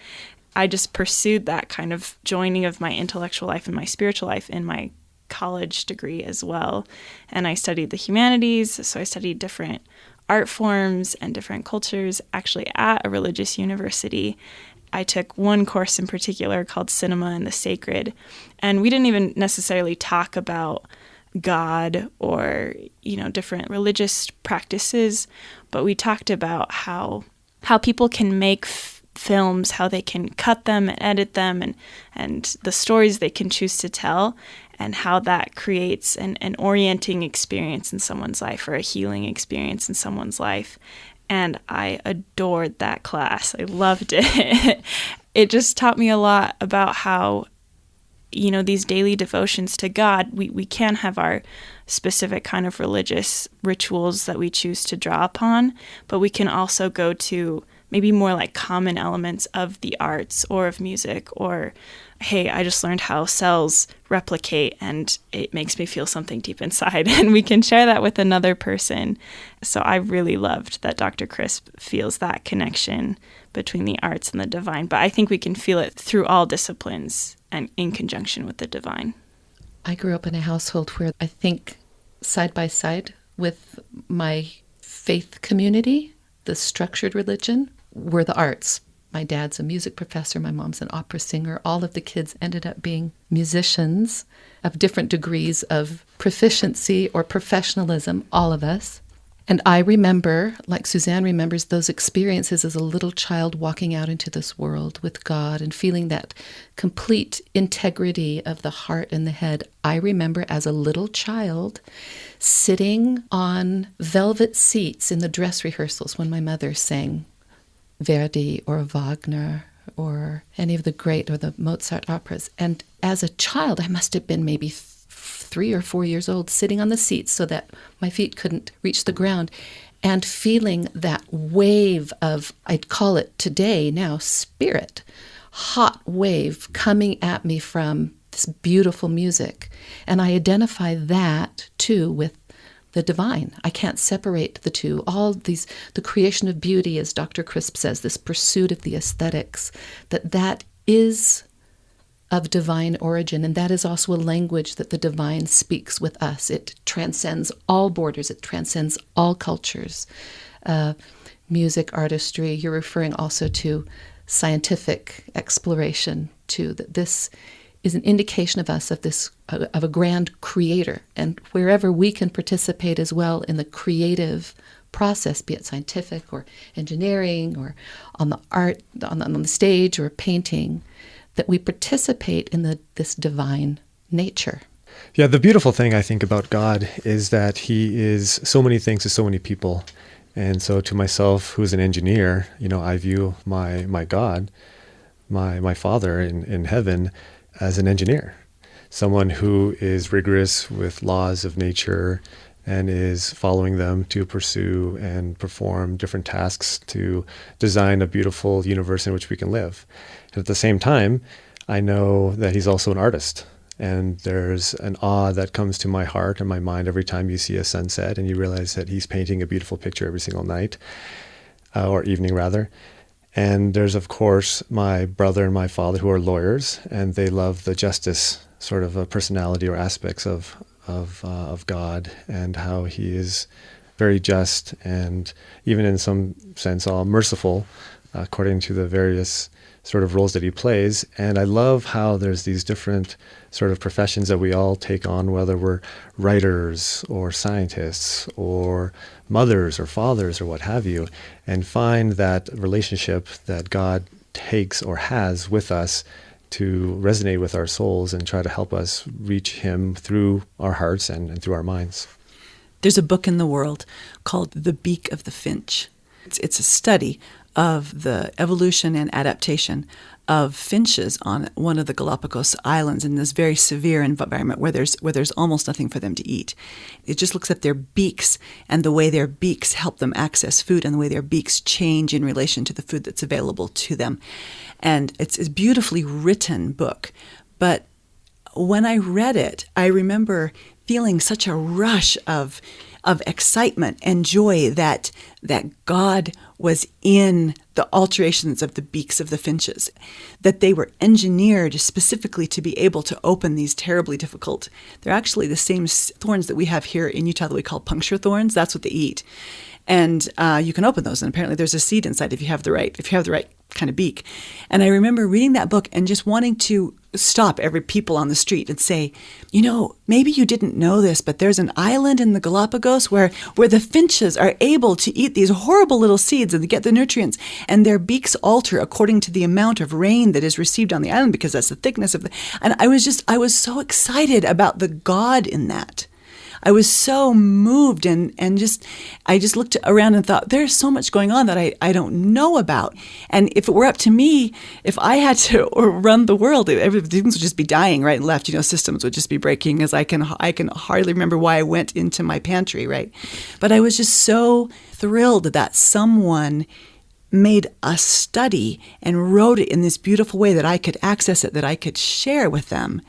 I just pursued that kind of joining of my intellectual life and my spiritual life in my college degree as well. And I studied the humanities, so I studied different art forms and different cultures actually at a religious university. I took one course in particular called Cinema and the Sacred, and we didn't even necessarily talk about God or, different religious practices, but we talked about how people can make films, how they can cut them and edit them, and the stories they can choose to tell, and how that creates an orienting experience in someone's life or a healing experience in someone's life. And I adored that class. I loved it. It just taught me a lot about how, these daily devotions to God, we can have our specific kind of religious rituals that we choose to draw upon, but we can also go to maybe more like common elements of the arts or of music, or, hey, I just learned how cells replicate and it makes me feel something deep inside, and we can share that with another person. So I really loved that Dr. Chris feels that connection between the arts and the divine, but I think we can feel it through all disciplines and in conjunction with the divine. I grew up in a household where I think side by side with my faith community, the structured religion, were the arts. My dad's a music professor, my mom's an opera singer. All of the kids ended up being musicians of different degrees of proficiency or professionalism, all of us. And I remember, like Suzanne remembers, those experiences as a little child walking out into this world with God and feeling that complete integrity of the heart and the head. I remember as a little child sitting on velvet seats in the dress rehearsals when my mother sang Verdi or Wagner or any of the great or the Mozart operas. And as a child, I must have been maybe 3 or 4 years old, sitting on the seats so that my feet couldn't reach the ground, and feeling that wave of, I'd call it today now, spirit, hot wave coming at me from this beautiful music. And I identify that too with the divine. I can't separate the two. All these, the creation of beauty, as Dr. Crisp says, this pursuit of the aesthetics, that is of divine origin, and that is also a language that the divine speaks with us. It transcends all borders. It transcends all cultures. Music, artistry. You're referring also to scientific exploration, too, that this is an indication of us, of a grand creator, and wherever we can participate as well in the creative process, be it scientific or engineering or on the art, on the stage or painting, that we participate in this divine nature. Yeah, the beautiful thing I think about God is that he is so many things to so many people. And so to myself, who's an engineer, I view my God, my Father in heaven, as an engineer, someone who is rigorous with laws of nature and is following them to pursue and perform different tasks to design a beautiful universe in which we can live. And at the same time, I know that he's also an artist. And there's an awe that comes to my heart and my mind every time you see a sunset and you realize that he's painting a beautiful picture every single night, or evening rather. And there's, of course, my brother and my father who are lawyers, and they love the justice sort of a personality or aspects of God and how he is very just and even in some sense all merciful according to the various sort of roles that he plays. And I love how there's these different sort of professions that we all take on, whether we're writers or scientists or mothers or fathers or what have you, and find that relationship that God takes or has with us to resonate with our souls and try to help us reach him through our hearts and through our minds. There's a book in the world called The Beak of the Finch. It's a study of the evolution and adaptation of finches on one of the Galapagos Islands in this very severe environment where there's almost nothing for them to eat. It just looks at their beaks and the way their beaks help them access food and the way their beaks change in relation to the food that's available to them. And it's a beautifully written book. But when I read it, I remember feeling such a rush of excitement and joy that God was in the alterations of the beaks of the finches, that they were engineered specifically to be able to open these terribly difficult. They're actually the same thorns that we have here in Utah that we call puncture thorns. That's what they eat. And you can open those, and apparently there's a seed inside if you have the right kind of beak. And I remember reading that book and just wanting to stop every people on the street and say, maybe you didn't know this, but there's an island in the Galapagos where the finches are able to eat these horrible little seeds and get the nutrients, and their beaks alter according to the amount of rain that is received on the island because that's the thickness of and I was so excited about the God in that. I was so moved and I just looked around and thought, there's so much going on that I don't know about. And if it were up to me, if I had to run the world, things would just be dying right and left. Systems would just be breaking, as I can hardly remember why I went into my pantry, right? But I was just so thrilled that someone made a study and wrote it in this beautiful way that I could access it, that I could share with them.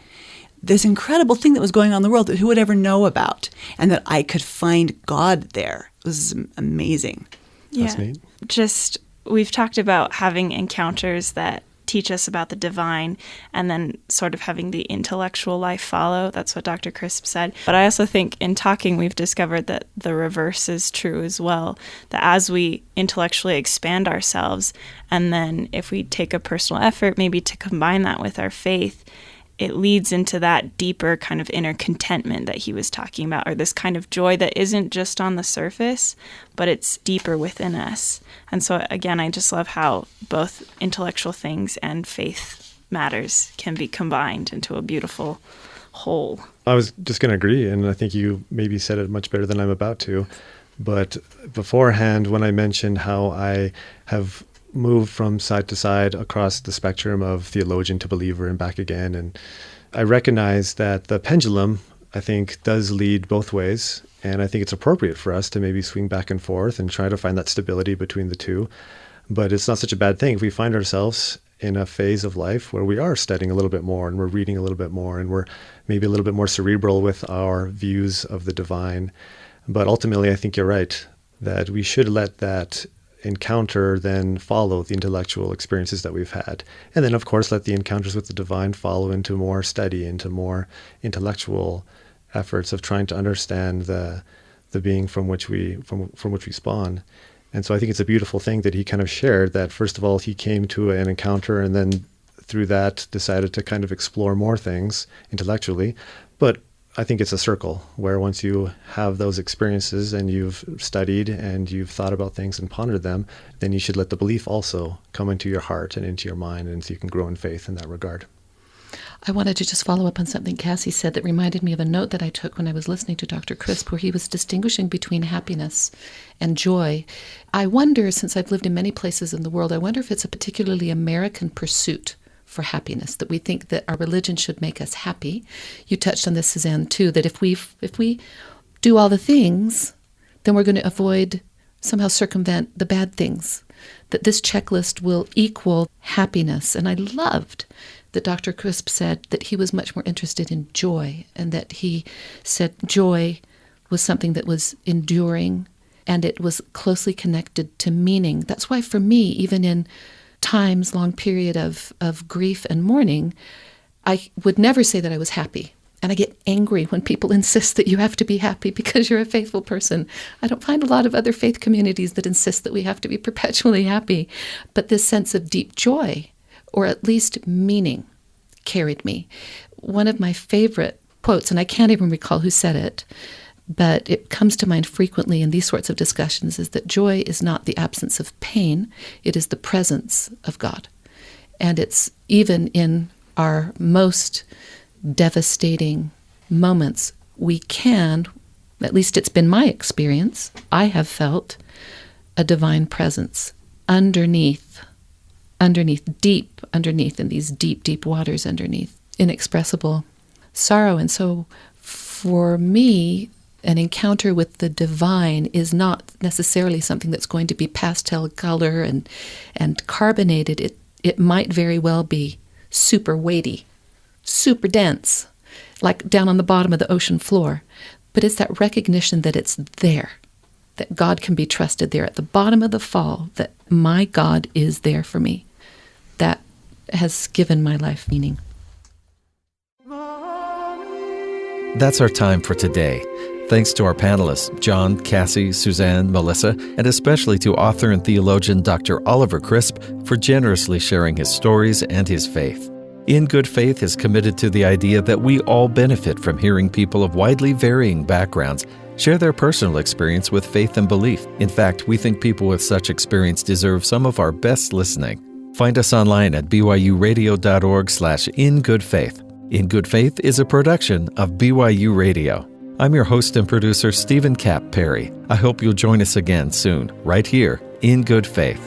This incredible thing that was going on in the world that who would ever know about, and that I could find God there. It was amazing. That's neat. We've talked about having encounters that teach us about the divine and then sort of having the intellectual life follow. That's what Dr. Crisp said. But I also think in talking, we've discovered that the reverse is true as well, that as we intellectually expand ourselves, and then if we take a personal effort maybe to combine that with our faith, it leads into that deeper kind of inner contentment that he was talking about, or this kind of joy that isn't just on the surface, but it's deeper within us. And so, again, I just love how both intellectual things and faith matters can be combined into a beautiful whole. I was just going to agree, and I think you maybe said it much better than I'm about to. But beforehand, when I mentioned how I have moved from side to side across the spectrum of theologian to believer and back again, and I recognize that the pendulum, I think, does lead both ways, and I think it's appropriate for us to maybe swing back and forth and try to find that stability between the two. But it's not such a bad thing if we find ourselves in a phase of life where we are studying a little bit more and we're reading a little bit more and we're maybe a little bit more cerebral with our views of the divine. But ultimately, I think you're right, that we should let that encounter then follow the intellectual experiences that we've had. And then, of course, let the encounters with the divine follow into more study, into more intellectual efforts of trying to understand the being from which we spawn. And so I think it's a beautiful thing that he kind of shared that, first of all, he came to an encounter and then through that decided to kind of explore more things intellectually. But I think it's a circle where once you have those experiences and you've studied and you've thought about things and pondered them, then you should let the belief also come into your heart and into your mind, and so you can grow in faith in that regard. I wanted to just follow up on something Cassie said that reminded me of a note that I took when I was listening to Dr. Crisp, where he was distinguishing between happiness and joy. I wonder, since I've lived in many places in the world, I wonder if it's a particularly American pursuit for happiness, that we think that our religion should make us happy. You touched on this, Suzanne, too, that if we do all the things, then we're going to avoid, somehow circumvent the bad things, that this checklist will equal happiness. And I loved that Dr. Crisp said that he was much more interested in joy, and that he said joy was something that was enduring and it was closely connected to meaning. That's why for me, even in times, long period of grief and mourning, I would never say that I was happy. And I get angry when people insist that you have to be happy because you're a faithful person. I don't find a lot of other faith communities that insist that we have to be perpetually happy. But this sense of deep joy, or at least meaning, carried me. One of my favorite quotes, and I can't even recall who said it, but it comes to mind frequently in these sorts of discussions, is that joy is not the absence of pain, it is the presence of God. And it's even in our most devastating moments, we can, at least it's been my experience, I have felt a divine presence underneath, deep underneath, in these deep, deep waters underneath, inexpressible sorrow. And so for me, an encounter with the divine is not necessarily something that's going to be pastel color and carbonated. It might very well be super weighty, super dense, like down on the bottom of the ocean floor. But it's that recognition that it's there, that God can be trusted there at the bottom of the fall, that my God is there for me. That has given my life meaning. That's our time for today. Thanks to our panelists, John, Cassie, Suzanne, Melissa, and especially to author and theologian Dr. Oliver Crisp for generously sharing his stories and his faith. In Good Faith is committed to the idea that we all benefit from hearing people of widely varying backgrounds share their personal experience with faith and belief. In fact, we think people with such experience deserve some of our best listening. Find us online at byuradio.org/ingoodfaith. In Good Faith is a production of BYU Radio. I'm your host and producer, Stephen Kapp Perry. I hope you'll join us again soon, right here in Good Faith.